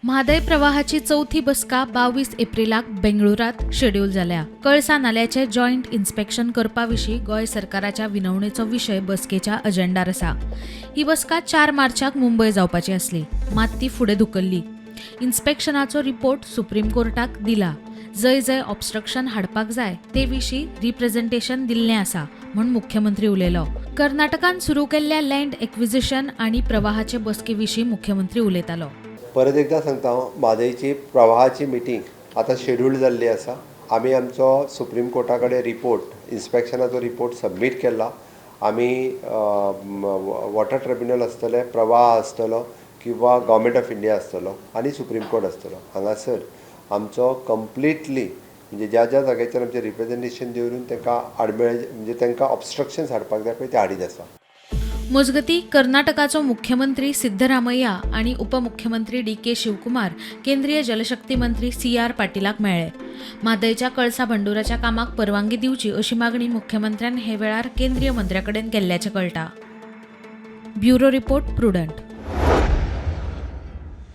म्हादय प्रवाहाची चौथी बसका 22 एप्रिलाक बेंगळुरात शेड्यूल जाल्या. कळसा नाल्याचे जॉईंट इन्स्पेक्शन करपाविशीं गोंय सरकाराच्या विनवणेचो विशय बसकेच्या अजेंडार आसा. ही बसका 4 मार्चाक मुंबय जावपाची आसली, मात ती फुडें धुकल्ली. इन्स्पेक्शनाचो रिपोर्ट सुप्रीम कोर्टाक दिला. जंय जंय ऑब्स्ट्रक्शन हाडपाक जाय ते विशीं रिप्रेझेंटेशन दिल्लें आसा म्हूण मुख्यमंत्री उलयलो. कर्नाटकान सुरू केल्ल्या लँड एक्विजिशन आनी प्रवाहाचे बसके विशीं मुख्यमंत्री उलयतालो. परत एकदा सांगता म्हादयची प्रवाहाची मिटींग आतां शेड्यूल्ड जाल्ली आसा. आमी आमचो सुप्रीम कोर्टा कडेन रिपोर्ट इन्स्पेक्शनाचो रिपोर्ट सबमीट केला. आमी वॉटर ट्रिब्युनल आसतलें, प्रवाह आसतलो किंवा गव्हर्मेंट ऑफ इंडिया आसतलो आनी सुप्रीम कोर्ट आसतलो. हांगासर आमचो कंप्लिटली म्हणजे ज्या ज्या जाग्याचेर आमचें रिप्रेझेंटेशन दवरून तांकां आडमेळ म्हणजे तांकां ऑब्स्ट्रक्शन्स हाडपाक जाय पळय ते हाडीत आसा. मजगतीं कर्नाटकाचो मुख्यमंत्री सिद्धरामय्या आणि उपमुख्यमंत्री डी.के. शिवकुमार केंद्रीय जलशक्ती मंत्री C.R. पाटीलाक मेळ्ळे. म्हादयच्या कळसा बंडोराच्या कामाक परवानगी दिवची अशी मागणी मुख्यमंत्र्यान हे वेळार केंद्रीय मंत्र्याकडेन केल्ल्याचें कळटा. Bureau report prudent.